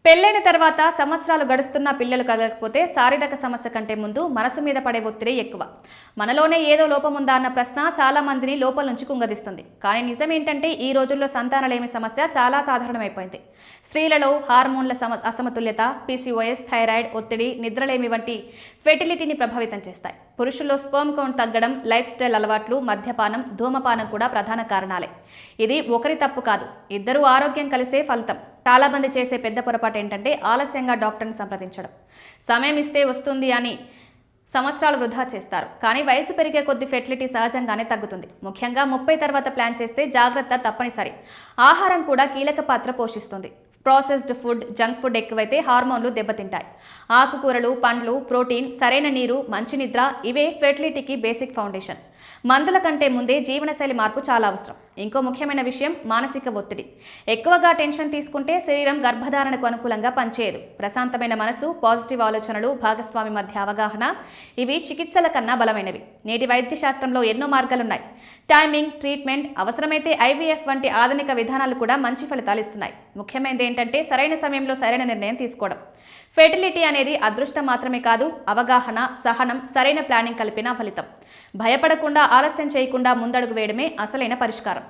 పెళ్లైన తర్వాత సంవత్సరాలు గడుస్తున్న పిల్లలు కలగకపోతే శారీరక సమస్య కంటే ముందు మనసు మీద పడే ఒత్తిడి ఎక్కువ. మనలోనే ఏదో లోపముందా అన్న ప్రశ్న చాలా మందిని లోపల నుంచి కుంగదీస్తుంది. కానీ నిజం ఏంటంటే ఈ రోజుల్లో సంతానలేమి సమస్య చాలా సాధారణమైపోయింది. స్త్రీలలో హార్మోన్ల అసమతుల్యత, పీసీఓఎస్, థైరాయిడ్, ఒత్తిడి, నిద్రలేమి వంటి ఫెర్టిలిటీని ప్రభావితం చేస్తాయి. పురుషుల్లో స్పర్మ్ కౌంట్ తగ్గడం, లైఫ్ స్టైల్ అలవాట్లు, మద్యపానం, ధూమపానం కూడా ప్రధాన కారణాలే. ఇది ఒకరి తప్పు కాదు, ఇద్దరు ఆరోగ్యం కలిసే ఫలితం. చాలా మంది చేసే పెద్ద పొరపాటు ఏంటంటే ఆలస్యంగా డాక్టర్ని సంప్రదించడం. సమయం ఇస్తే వస్తుంది అని సంవత్సరాలు వృధా చేస్తారు. కానీ వయసు పెరిగే కొద్ది ఫెర్టిలిటీ సహజంగానే తగ్గుతుంది. ముఖ్యంగా 30 తర్వాత ప్లాన్ చేస్తే జాగ్రత్త తప్పనిసరి. ఆహారం కూడా కీలక పాత్ర పోషిస్తుంది. ప్రాసెస్డ్ ఫుడ్, జంక్ ఫుడ్ ఎక్కువైతే హార్మోన్లు దెబ్బతింటాయి. ఆకుకూరలు, పండ్లు, ప్రోటీన్, సరైన నీరు, మంచి నిద్ర ఇవే ఫెర్టిలిటీకి బేసిక్ ఫౌండేషన్. మందుల కంటే ముందే జీవనశైలి మార్పు చాలా అవసరం. ఇంకో ముఖ్యమైన విషయం మానసిక ఒత్తిడి. ఎక్కువగా టెన్షన్ తీసుకుంటే శరీరం గర్భధారణకు అనుకూలంగా పనిచేయదు. ప్రశాంతమైన మనసు, పాజిటివ్ ఆలోచనలు, భాగస్వామి మధ్య అవగాహన ఇవి చికిత్సల కన్నా బలమైనవి. నేటి వైద్య శాస్త్రంలో ఎన్నో మార్గాలున్నాయి. టైమింగ్, ట్రీట్మెంట్, అవసరమైతే ఐవీఎఫ్ వంటి ఆధునిక విధానాలు కూడా మంచి ఫలితాలు ఇస్తున్నాయి. ముఖ్యమైనది ఏంటంటే సరైన సమయంలో సరైన నిర్ణయం తీసుకోవడం. ఫెర్టిలిటీ అనేది అదృష్టం మాత్రమే కాదు, అవగాహన, సహనం, సరైన ప్లానింగ్ కలిపిన ఫలితం. భయపడకుండా, ఆలస్యం చేయకుండా ముందడుగు వేయడమే అసలైన పరిష్కారం.